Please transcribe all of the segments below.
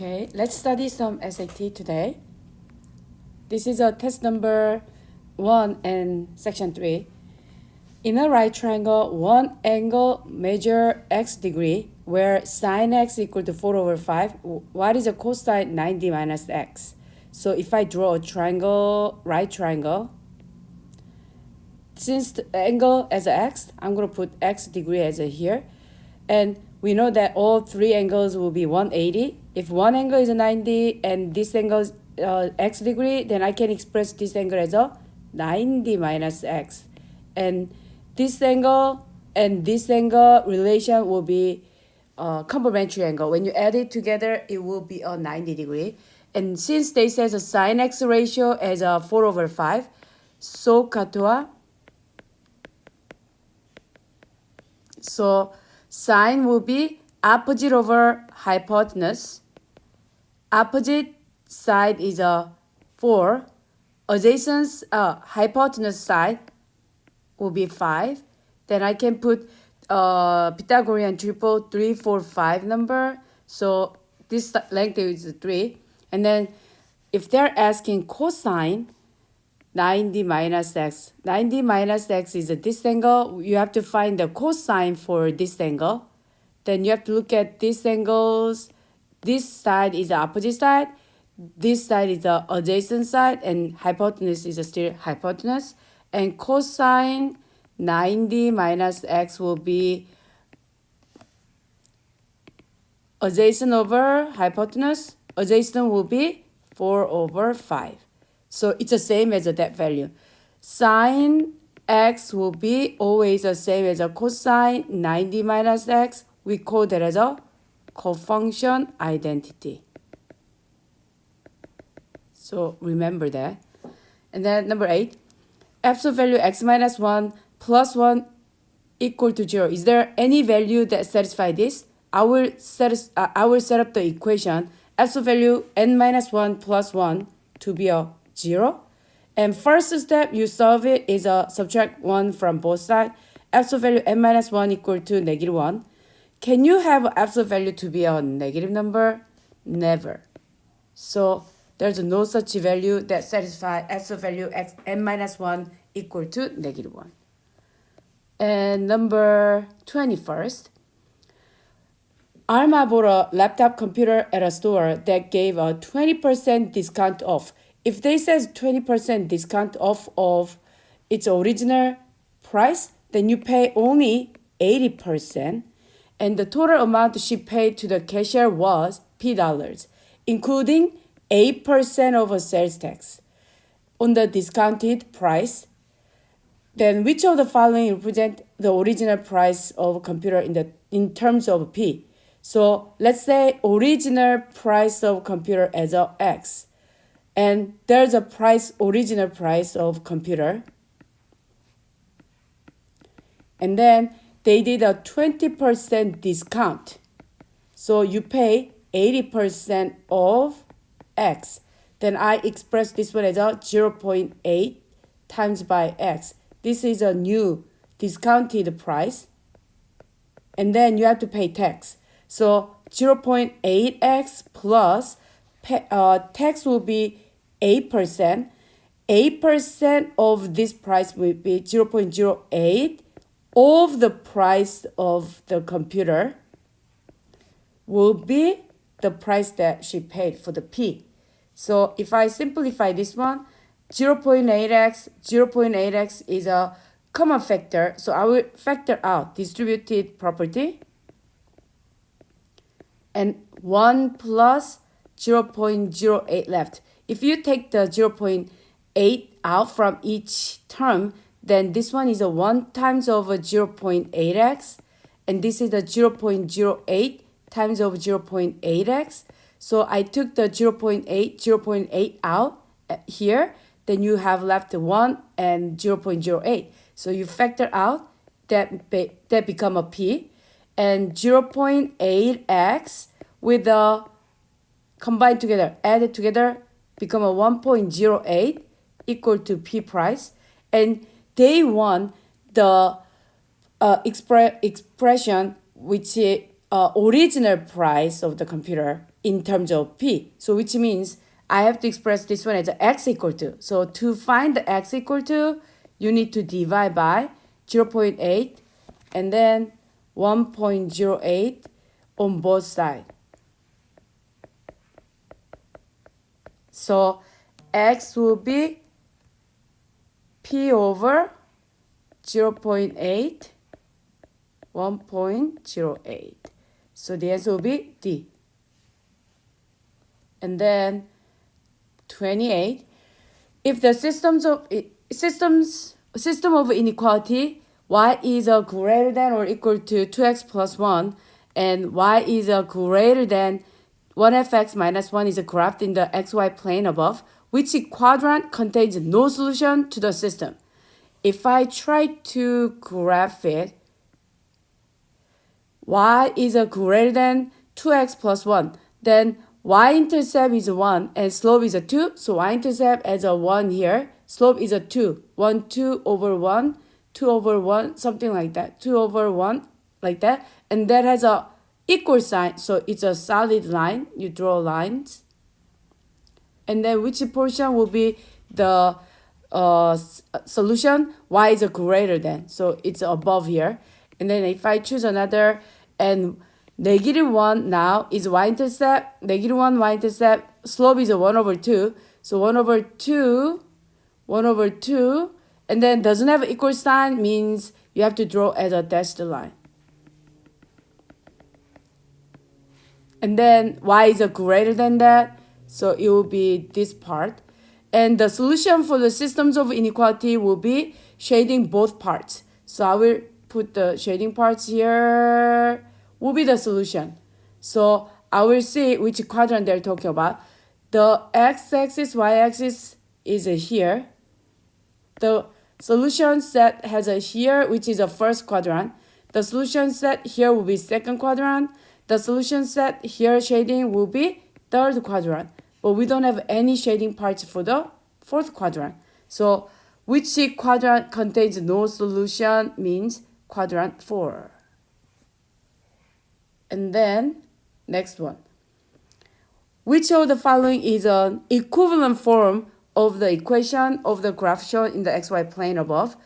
Okay, let's study some SAT today. This is a test number 1 and section 3. In a right triangle, one angle measure x degree where sine x equal to 4 over 5. What is a cosine 90 minus x? So if I draw a triangle, right triangle, since the angle as a x, I'm going to put x degree as a here. And we know that all three angles will be 180. If one angle is a 90 and this angle is x degree, then I can express this angle as a 90 minus x. And this angle and this angle relation will be complementary angle. When you add it together, it will be a 90 degree. And since they says a sine x ratio as a 4 over 5, so katoa. So sine will be opposite over hypotenuse. Opposite side is a 4. Adjacent hypotenuse side will be 5. Then I can put Pythagorean triple 3, 4, 5 number. So this length is 3. And then if they're asking cosine 90 minus x. 90 minus x is this angle. You have to find the cosine for this angle. Then you have to look at these angles. This side is the opposite side. This side is the adjacent side. And hypotenuse is still hypotenuse. And cosine 90 minus x will be adjacent over hypotenuse. Adjacent will be 4 over 5. So it's the same as that value. Sine x will be always the same as a cosine 90 minus x. We call that as a cofunction identity. So remember that. And then number 8. Absolute value x minus 1 plus 1 equal to 0. Is there any value that satisfies this? I will set up the equation absolute value n minus 1 plus 1 to be a 0. And first step you solve it is subtract 1 from both sides. Absolute value n minus 1 equal to negative 1. Can you have absolute value to be a negative number? Never. So there's no such value that satisfies absolute value x n minus 1 equal to negative 1. And number 21st. Alma bought a laptop computer at a store that gave a 20% discount off. If they says 20% discount off of its original price, then you pay only 80%. And the total amount she paid to the cashier was P dollars, including 8% of a sales tax on the discounted price. Then which of the following represent the original price of a computer in terms of P? So let's say original price of computer as a X. And there's a original price of computer. And then they did a 20% discount. So you pay 80% of X. Then I express this one as a 0.8 times by X. This is a new discounted price. And then you have to pay tax. So 0.8x plus tax will be 8%. 8% of this price will be 0.08 of the price of the computer will be the price that she paid for the P. So if I simplify this one, 0.8x is a common factor. So I will factor out distributed property. And 1 plus 0.08 left. If you take the 0.8 out from each term, then this one is a 1 times over 0.8x. And this is the 0.08 times over 0.8x. So I took the 0.8 out here. Then you have left 1 and 0.08. So you factor out that become a P. And 0.8x with the combined together, added together, become a 1.08 equal to P price. And they want the expression which is original price of the computer in terms of p. So which means I have to express this one as x equal to. So to find the x equal to, you need to divide by 0.8 and then 1.08 on both sides. So x will be p over 0.8, 1.08. So the answer will be D. And then 28. If the system of inequality y is a greater than or equal to 2x plus 1 and y is a greater than 1fx minus 1 is graphed in the xy plane above, which quadrant contains no solution to the system. If I try to graph it, y is a greater than 2x plus 1, then y-intercept is 1 and slope is a 2. So y-intercept as a 1 here, slope is a 2. 1, 2 over 1, 2 over 1, something like that. 2 over 1, like that. And that has a equal sign, so it's a solid line. You draw lines. And then which portion will be the solution? Y is a greater than, so it's above here. And then if I choose another, and -1 now is y-intercept, -1 y-intercept, slope is a 1 over 2. So 1 over 2, 1 over 2, and then doesn't have an equal sign means you have to draw as a dashed line. And then y is a greater than that, so it will be this part. And the solution for the systems of inequality will be shading both parts. So I will put the shading parts here, will be the solution. So I will see which quadrant they're talking about. The x-axis, y-axis is here. The solution set has a here, which is a first quadrant. The solution set here will be second quadrant. The solution set here shading will be third quadrant. But we don't have any shading parts for the fourth quadrant. So which quadrant contains no solution means quadrant 4. And then next one. Which of the following is an equivalent form of the equation of the graph shown in the xy plane above,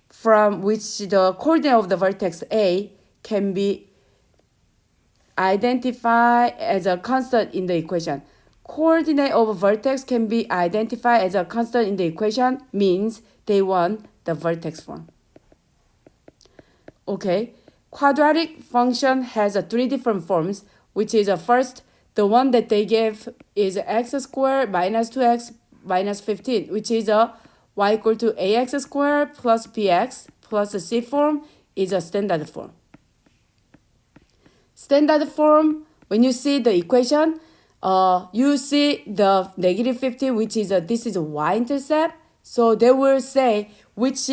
from which the coordinate of the vertex A can be identified as a constant in the equation? Coordinate of a vertex can be identified as a constant in the equation means they want the vertex form. Okay, quadratic function has 3 different forms, which is first, the one that they gave is x squared minus 2x minus 15, which is y equal to ax squared plus bx plus the c form is a standard form. Standard form, when you see the equation, you see the -15, which is this is a y-intercept. So they will say which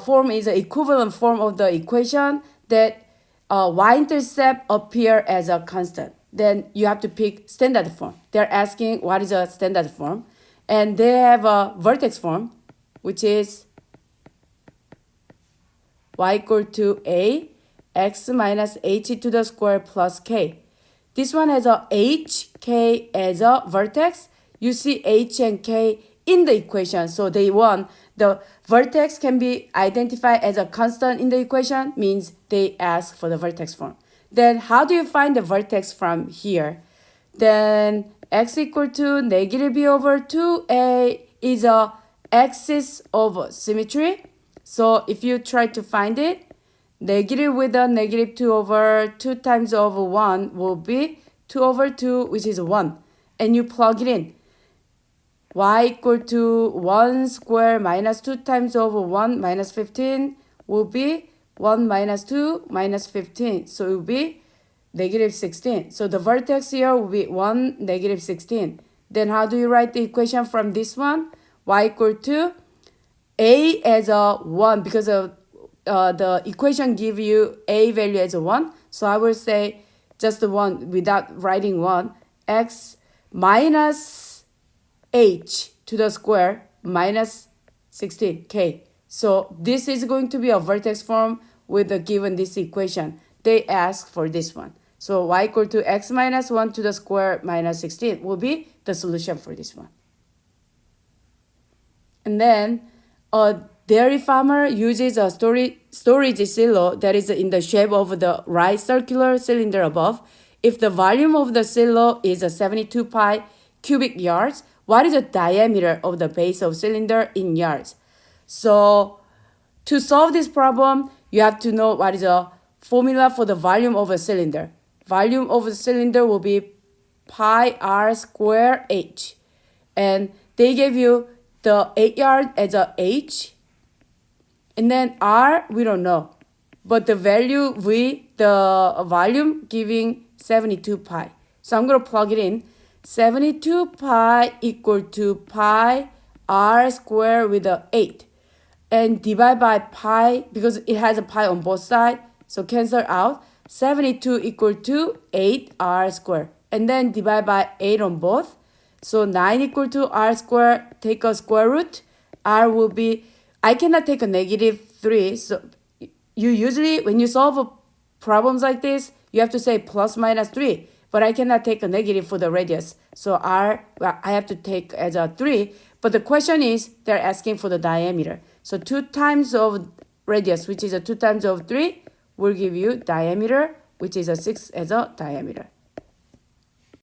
form is the equivalent form of the equation that y-intercept appear as a constant. Then you have to pick standard form. They're asking what is a standard form. And they have a vertex form, which is y equal to a x minus h to the square plus k. This one has a h, k as a vertex. You see h and k in the equation. So they want the vertex can be identified as a constant in the equation, means they ask for the vertex form. Then how do you find the vertex from here? Then x equal to -b over 2a is a axis of symmetry. So if you try to find it, negative with a -2 over 2 times over 1 will be 2 over 2, which is 1. And you plug it in. Y equal to 1 square minus 2 times over 1 minus 15 will be 1 minus 2 minus 15. So it will be -16. So the vertex here will be 1, -16. Then how do you write the equation from this one? Y equal to a as a 1, because of the equation give you a value as a 1. So I will say just the 1 without writing 1. X minus h to the square minus 16k. So this is going to be a vertex form with the given this equation. They ask for this one. So y equal to x minus 1 to the square minus 16 will be the solution for this one. And then a dairy farmer uses a storage silo that is in the shape of the right circular cylinder above. If the volume of the silo is 72 pi cubic yards, what is the diameter of the base of cylinder in yards? So to solve this problem, you have to know what is the formula for the volume of a cylinder. Volume of a cylinder will be pi r square h. And they gave you the 8 yard as a h. And then r, we don't know. But the value the volume giving 72 pi. So I'm going to plug it in. 72 pi equal to pi r square with a 8. And divide by pi, because it has a pi on both sides, so cancel out. 72 equal to 8r squared. And then divide by 8 on both. So 9 equal to r squared, take a square root. R will be, I cannot take a negative 3. So you usually, when you solve problems like this, you have to say plus minus 3. But I cannot take a negative for the radius. So R, I have to take as a 3. But the question is, they're asking for the diameter. So 2 times of radius, which is a 2 times of 3, will give you diameter, which is a 6 as a diameter.